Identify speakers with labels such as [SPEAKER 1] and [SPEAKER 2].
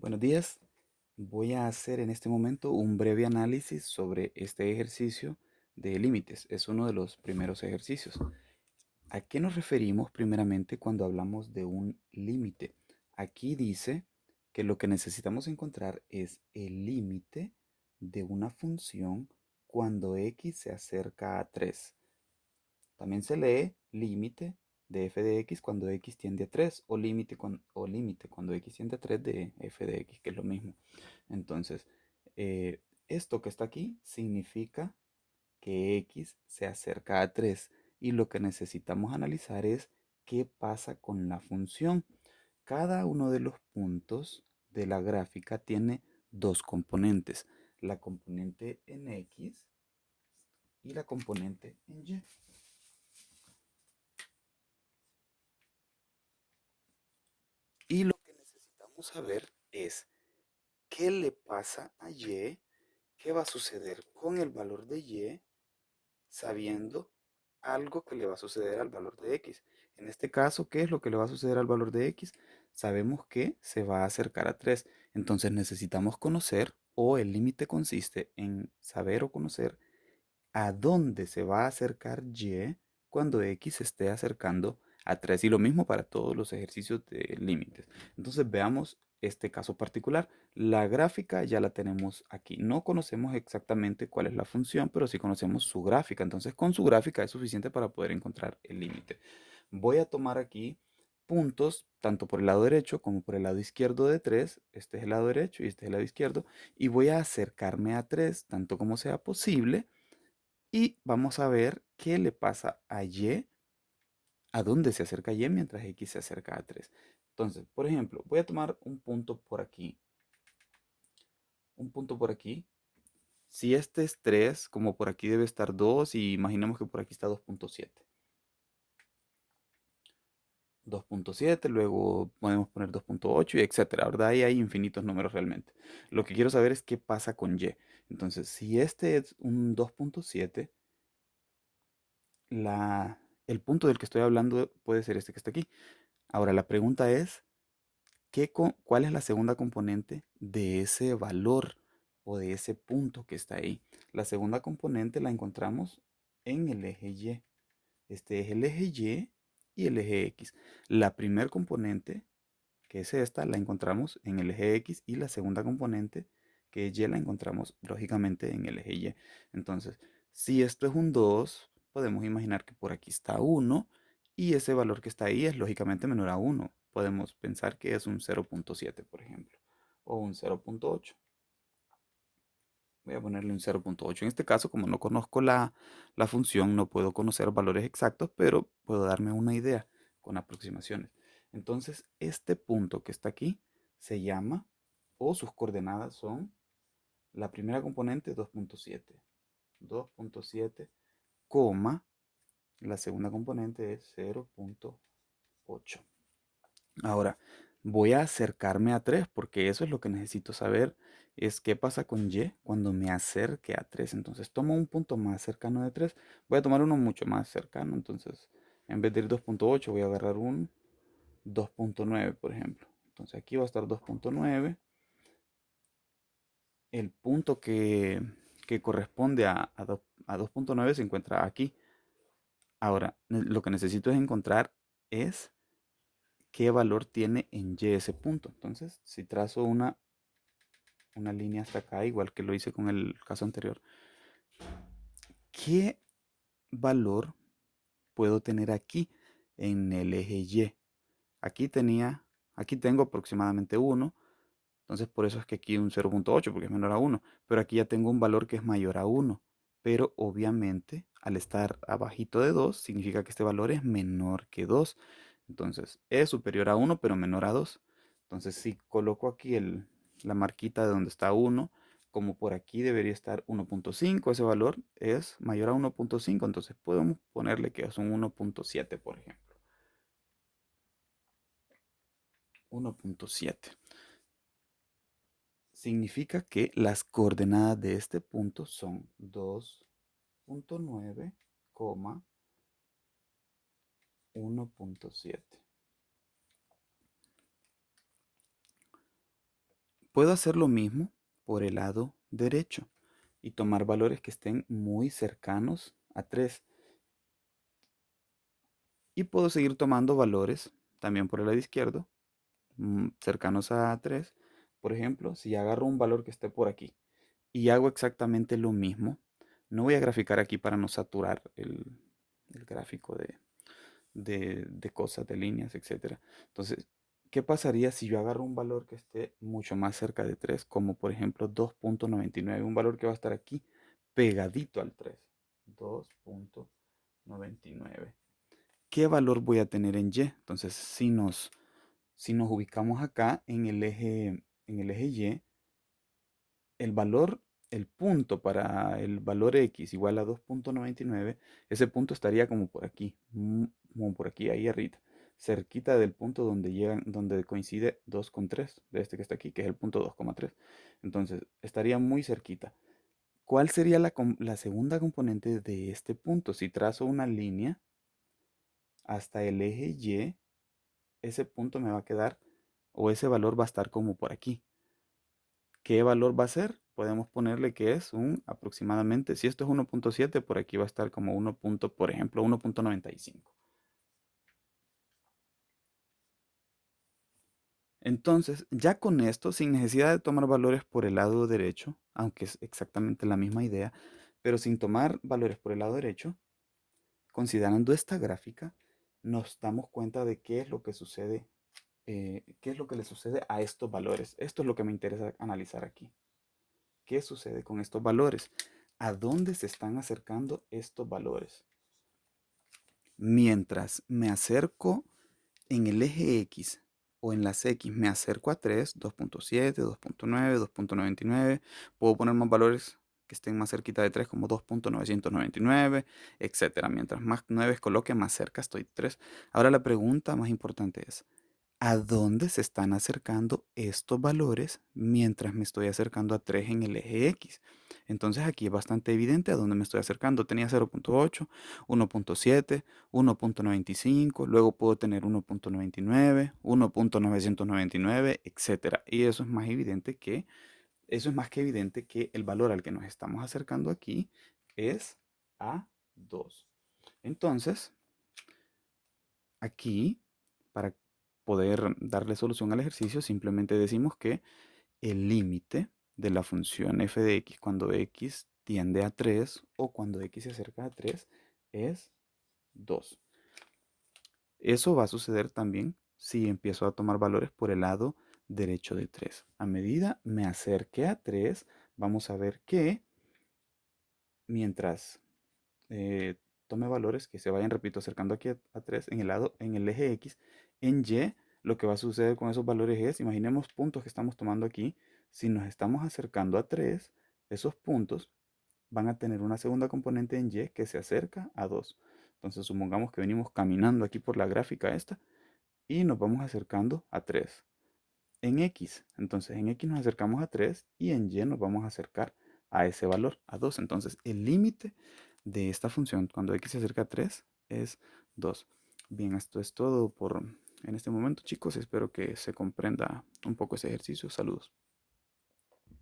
[SPEAKER 1] Buenos días. Voy a hacer en este momento un breve análisis sobre este ejercicio de límites. Es uno de los primeros ejercicios. ¿A qué nos referimos primeramente cuando hablamos de un límite? Aquí dice que lo que necesitamos encontrar es el límite de una función cuando x se acerca a 3. También se lee límite de f de x cuando x tiende a 3 o límite cuando x tiende a 3 de f de x, que es lo mismo. Entonces, esto que está aquí significa que x se acerca a 3 y lo que necesitamos analizar es qué pasa con la función. Cada uno de los puntos de la gráfica tiene dos componentes, la componente en x y la componente en y. Y lo que necesitamos saber es qué le pasa a y, qué va a suceder con el valor de y, sabiendo algo que le va a suceder al valor de x. En este caso, ¿qué es lo que le va a suceder al valor de x? Sabemos que se va a acercar a 3. Entonces necesitamos conocer, o el límite consiste en saber o conocer a dónde se va a acercar y cuando x se esté acercando a 3. Y lo mismo para todos los ejercicios de límites. Entonces veamos este caso particular. La gráfica ya la tenemos aquí. No conocemos exactamente cuál es la función, pero sí conocemos su gráfica. Entonces con su gráfica es suficiente para poder encontrar el límite. Voy a tomar aquí puntos tanto por el lado derecho como por el lado izquierdo de 3. Este es el lado derecho y este es el lado izquierdo. Y voy a acercarme a 3 tanto como sea posible y vamos a ver qué le pasa a y, a dónde se acerca y mientras x se acerca a 3. Entonces, por ejemplo, voy a tomar un punto por aquí. Un punto por aquí. Si este es 3, como por aquí debe estar 2, y imaginemos que por aquí está 2.7. 2.7, luego podemos poner 2.8 y etcétera, ¿verdad? Ahí hay infinitos números realmente. Lo que quiero saber es qué pasa con y. Entonces, si este es un 2.7, el punto del que estoy hablando puede ser este que está aquí. Ahora, la pregunta es, ¿cuál es la segunda componente de ese valor o de ese punto que está ahí? La segunda componente la encontramos en el eje Y. Este es el eje y el eje X. La primer componente, que es esta, la encontramos en el eje X y la segunda componente, que es Y, la encontramos lógicamente en el eje Y. Entonces, si esto es un 2, podemos imaginar que por aquí está 1 y ese valor que está ahí es lógicamente menor a 1. Podemos pensar que es un 0.7, por ejemplo, o un 0.8. Voy a ponerle un 0.8. En este caso, como no conozco la función, no puedo conocer valores exactos, pero puedo darme una idea con aproximaciones. Entonces, este punto que está aquí se llama, o sus coordenadas son, la primera componente 2.7. 2.7, coma, la segunda componente es 0.8. Ahora, voy a acercarme a 3 porque eso es lo que necesito saber, es qué pasa con y cuando me acerque a 3. Entonces tomo un punto más cercano de 3, voy a tomar uno mucho más cercano. Entonces, en vez de ir 2.8, voy a agarrar un 2.9, por ejemplo. Entonces aquí va a estar 2.9. El punto que corresponde a 2.9 se encuentra aquí. Ahora, lo que necesito es encontrar es qué valor tiene en y ese punto. Entonces, si trazo una línea hasta acá, igual que lo hice con el caso anterior, ¿qué valor puedo tener aquí en el eje Y? Aquí aquí tengo aproximadamente 1, entonces por eso es que aquí un 0.8 porque es menor a 1, pero aquí ya tengo un valor que es mayor a 1, pero obviamente al estar abajito de 2 significa que este valor es menor que 2. Entonces es superior a 1 pero menor a 2. Entonces si coloco aquí la marquita de donde está 1, como por aquí debería estar 1.5, ese valor es mayor a 1.5, entonces podemos ponerle que es un 1.7, por ejemplo. 1.7 significa que las coordenadas de este punto son 2.9, 1.7. Puedo hacer lo mismo por el lado derecho y tomar valores que estén muy cercanos a 3. Y puedo seguir tomando valores también por el lado izquierdo, cercanos a 3. Por ejemplo, si agarro un valor que esté por aquí y hago exactamente lo mismo, no voy a graficar aquí para no saturar el gráfico de cosas, de líneas, etcétera. Entonces, ¿qué pasaría si yo agarro un valor que esté mucho más cerca de 3, como por ejemplo 2.99, un valor que va a estar aquí pegadito al 3? 2.99. ¿Qué valor voy a tener en Y? Entonces, si nos ubicamos acá en el eje Y, el valor, el punto para el valor X igual a 2.99, ese punto estaría como por aquí, como por aquí, ahí arriba, cerquita del punto donde coincide 2 con 3, de este que está aquí, que es el punto 2,3. Entonces, estaría muy cerquita. ¿Cuál sería la segunda componente de este punto? Si trazo una línea hasta el eje Y, ese punto me va a quedar, o ese valor va a estar como por aquí. ¿Qué valor va a ser? Podemos ponerle que es un aproximadamente, si esto es 1.7, por aquí va a estar como 1, por ejemplo, 1.95. Entonces, ya con esto, sin necesidad de tomar valores por el lado derecho, aunque es exactamente la misma idea, pero sin tomar valores por el lado derecho, considerando esta gráfica, nos damos cuenta de qué es lo que sucede, qué es lo que le sucede a estos valores. Esto es lo que me interesa analizar aquí. ¿Qué sucede con estos valores? ¿A dónde se están acercando estos valores? Mientras me acerco en el eje X o en las X, me acerco a 3, 2.7, 2.9, 2.99. Puedo poner más valores que estén más cerquita de 3, como 2.999, etcétera. Mientras más 9 coloque, más cerca estoy de 3. Ahora la pregunta más importante es, ¿a dónde se están acercando estos valores mientras me estoy acercando a 3 en el eje X? Entonces aquí es bastante evidente a dónde me estoy acercando. Tenía 0.8, 1.7, 1.95, luego puedo tener 1.99, 1.999, etcétera. Y eso es más que evidente que el valor al que nos estamos acercando aquí es a 2. Entonces, aquí, para poder darle solución al ejercicio, simplemente decimos que el límite de la función f de x cuando x tiende a 3 o cuando x se acerca a 3 es 2. Eso va a suceder también si empiezo a tomar valores por el lado derecho de 3. A medida me acerque a 3, vamos a ver que mientras tome valores que se vayan, repito, acercando aquí a 3 en el eje X, en Y, lo que va a suceder con esos valores es, imaginemos puntos que estamos tomando aquí, si nos estamos acercando a 3, esos puntos van a tener una segunda componente en Y que se acerca a 2. Entonces, supongamos que venimos caminando aquí por la gráfica esta y nos vamos acercando a 3 en X. Entonces en X nos acercamos a 3 y en Y nos vamos a acercar a ese valor, a 2. Entonces el límite de esta función cuando X se acerca a 3 es 2. Bien, esto es todo por en este momento, chicos. Espero que se comprenda un poco ese ejercicio. Saludos.